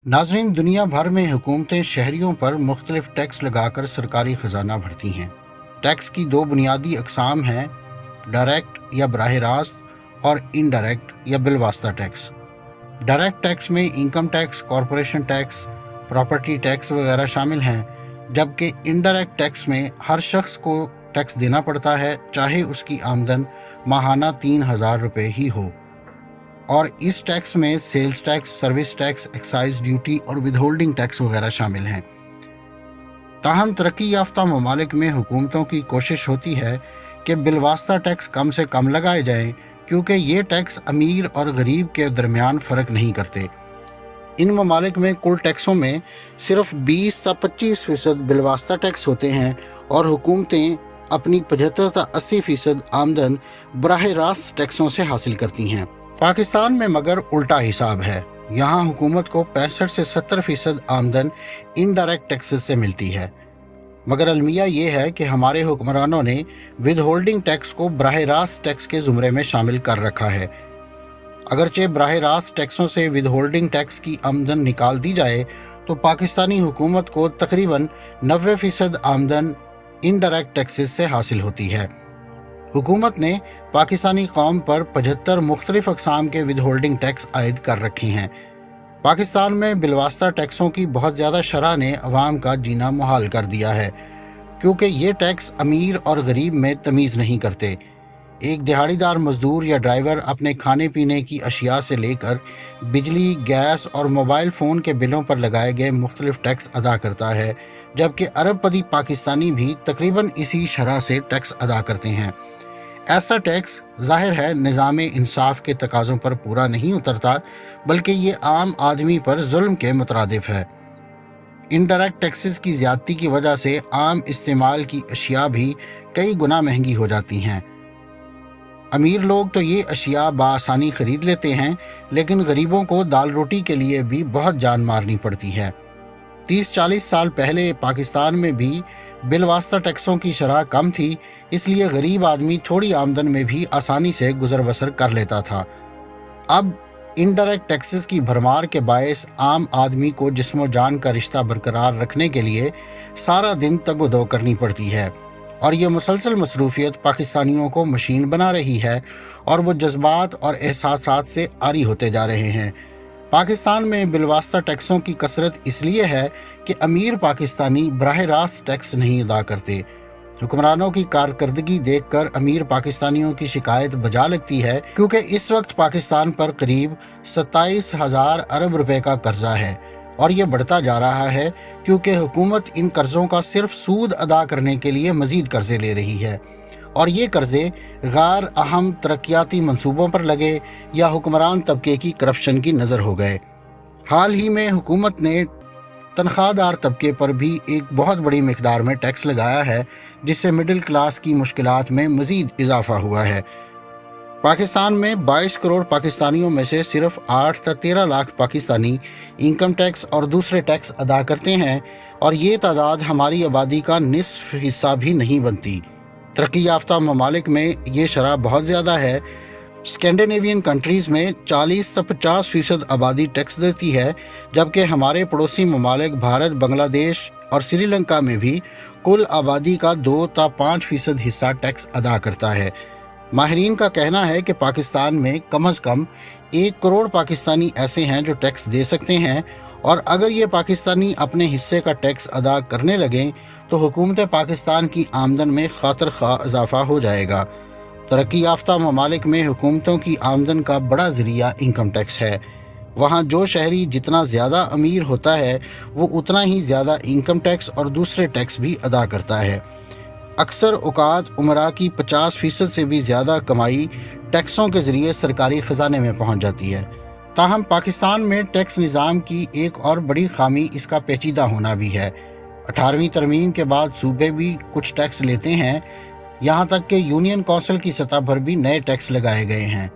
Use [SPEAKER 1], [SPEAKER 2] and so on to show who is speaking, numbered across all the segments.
[SPEAKER 1] नाजरीन, दुनिया भर में हुकूमतें शहरियों पर मुख्तलिफ टैक्स लगाकर सरकारी ख़जाना भरती हैं। टैक्स की दो बुनियादी अक़साम हैं, डायरेक्ट या बराह रास्त और इनडायरेक्ट या बिलवास्ता टैक्स। डायरेक्ट टैक्स में income tax, corporation tax, property tax वगैरह शामिल हैं, जबकि इनडायरेक्ट टैक्स में हर शख्स को टैक्स देना पड़ता है, चाहे उसकी आमदन माहाना 3,000 रुपये ही हो। और इस टैक्स में sales tax, service tax, excise duty और विदहोल्डिंग टैक्स वगैरह शामिल हैं। ताहम तरक्की याफ्ता ममालिक में हुकूमतों की कोशिश होती है कि बिलवास्ता टैक्स कम से कम लगाए जाएं, क्योंकि ये टैक्स अमीर और गरीब के दरमियान फ़र्क नहीं करते। इन ममालिक में कुल टैक्सों में सिर्फ 20 से 25% बिलवास्ता टैक्स होते हैं और हुकूमतें अपनी 75 से 80% आमदन बराह रास्त टैक्सों से हासिल करती हैं। पाकिस्तान में मगर उल्टा हिसाब है। यहाँ हुकूमत को 65 से 70% आमदन इनडायरेक्ट टैक्सेस से मिलती है। मगर अलमिया ये है कि हमारे हुक्मरानों ने विद होल्डिंग टैक्स को बराह रास्त टैक्स के ज़ुमरे में शामिल कर रखा है। अगरचे बराह रास्त टैक्सों से विद होल्डिंग टैक्स की आमदन निकाल दी जाए तो पाकिस्तानी हुकूमत को तकरीबन 90% आमदन इनडायरेक्ट टैक्सेस से हासिल होती है। हुकूमत ने पाकिस्तानी कौम पर 75 मुख्तलिफ अक़साम के विद होल्डिंग टैक्स आयद कर रखे हैं। पाकिस्तान में बिलवास्ता टैक्सों की बहुत ज़्यादा शरह ने अवाम का जीना मुहाल कर दिया है, क्योंकि ये टैक्स अमीर और गरीब में तमीज़ नहीं करते। एक दिहाड़ीदार मज़दूर या ड्राइवर अपने खाने पीने की अशिया से लेकर बिजली, गैस और मोबाइल फ़ोन के बिलों पर लगाए गए मुख्तलिफ टैक्स अदा करता है, जबकि अरबपति पाकिस्तानी भी तकरीबन इसी शरह से टैक्स अदा करते हैं। ऐसा टैक्स ज़ाहिर है निज़ाम इंसाफ के तकाज़ों पर पूरा नहीं उतरता, बल्कि ये आम आदमी पर जुल्म के मुतरादिफ है। इनडायरेक्ट टैक्सेस की ज़्यादती की वजह से आम इस्तेमाल की अशिया भी कई गुना महंगी हो जाती हैं। अमीर लोग तो ये अशिया बआसानी ख़रीद लेते हैं, लेकिन गरीबों को दाल रोटी के लिए भी बहुत जान मारनी पड़ती है। 30-40 साल पहले पाकिस्तान में भी बिलवास्ता टैक्सों की शरह कम थी, इसलिए गरीब आदमी थोड़ी आमदन में भी आसानी से गुजर बसर कर लेता था। अब इनडायरेक्ट टैक्सेस की भरमार के बायस आम आदमी को जिस्मो जान का रिश्ता बरकरार रखने के लिए सारा दिन तगोदो करनी पड़ती है, और ये मुसलसल मसरूफियत पाकिस्तानियों को मशीन बना रही है और वो जज्बात और एहसासात से आरी होते जा रहे हैं। पाकिस्तान में बिलवास्ता टैक्सों की कसरत इसलिए है कि अमीर पाकिस्तानी बराह रास्त टैक्स नहीं अदा करते। हुक्मरानों की कारकर्दगी देखकर अमीर पाकिस्तानियों की शिकायत बजा लगती है, क्योंकि इस वक्त पाकिस्तान पर करीब 27,000 अरब रुपए का कर्जा है और ये बढ़ता जा रहा है, क्योंकि हुकूमत इन कर्ज़ों का सिर्फ सूद अदा करने के लिए मज़ीद कर्ज़े ले रही है, और ये कर्ज़े गैर अहम तरक्याती मंसूबों पर लगे या हुक्मरान तबके की करप्शन की नज़र हो गए। हाल ही में हुकूमत ने तनख्वाहदार तबके पर भी एक बहुत बड़ी मिकदार में टैक्स लगाया है, जिससे मिडिल क्लास की मुश्किलात में मज़ीद इजाफा हुआ है। पाकिस्तान में 22 करोड़ पाकिस्तानियों में से सिर्फ 8 से 13 लाख पाकिस्तानी इनकम टैक्स और दूसरे टैक्स अदा करते हैं, और ये तादाद हमारी आबादी का निसफ हिस्सा भी नहीं बनती। तरक्की याफ्ता ममालिक में ये शरह बहुत ज़्यादा है। स्कैंडिनेवियन कंट्रीज़ में 40 से 50% आबादी टैक्स देती है, जबकि हमारे पड़ोसी ममालिक भारत, बांग्लादेश और श्रीलंका में भी कुल आबादी का 2 से 5% हिस्सा टैक्स अदा करता है। माहिरीन का कहना है कि पाकिस्तान में कम से कम 1 करोड़ पाकिस्तानी ऐसे हैं जो टैक्स दे सकते हैं, और अगर ये पाकिस्तानी अपने हिस्से का टैक्स अदा करने लगें तो हुकूमत पाकिस्तान की आमदन में खातर खा इजाफा हो जाएगा। तरक्की याफ्ता ममालिक में हुकूमतों की आमदन का बड़ा ज़रिया इनकम टैक्स है। वहाँ जो शहरी जितना ज़्यादा अमीर होता है वो उतना ही ज़्यादा इनकम टैक्स और दूसरे टैक्स भी अदा करता है। अक्सर औकात उमरा की 50% से भी ज़्यादा कमाई टैक्सों के ज़रिए सरकारी ख़जाने में पहुँच जाती है। ताहम पाकिस्तान में टैक्स निज़ाम की एक और बड़ी खामी इसका पेचीदा होना भी है। 18वीं तरमीम के बाद सूबे भी कुछ टैक्स लेते हैं, यहाँ तक कि यूनियन कौंसिल की सतह पर भी नए टैक्स लगाए गए हैं।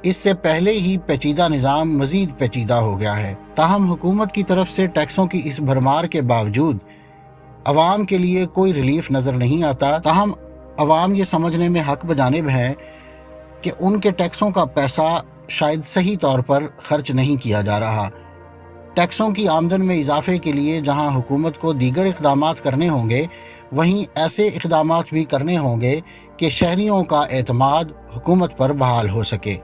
[SPEAKER 1] इससे पहले ही पेचीदा निज़ाम मज़ीद पेचीदा हो गया है। ताहम हुकूमत की तरफ से टैक्सों की इस भरमार के बावजूद अवाम के लिए कोई रिलीफ नज़र नहीं आता। ताहम अवाम ये समझने में हक बजानिब है कि उनके टैक्सों का पैसा शायद सही तौर पर खर्च नहीं किया जा रहा। ٹیکسوں کی آمدن میں اضافے کے لیے جہاں حکومت کو دیگر اقدامات کرنے ہوں گے، وہیں ایسے اقدامات بھی کرنے ہوں گے کہ شہریوں کا اعتماد حکومت پر بحال ہو سکے۔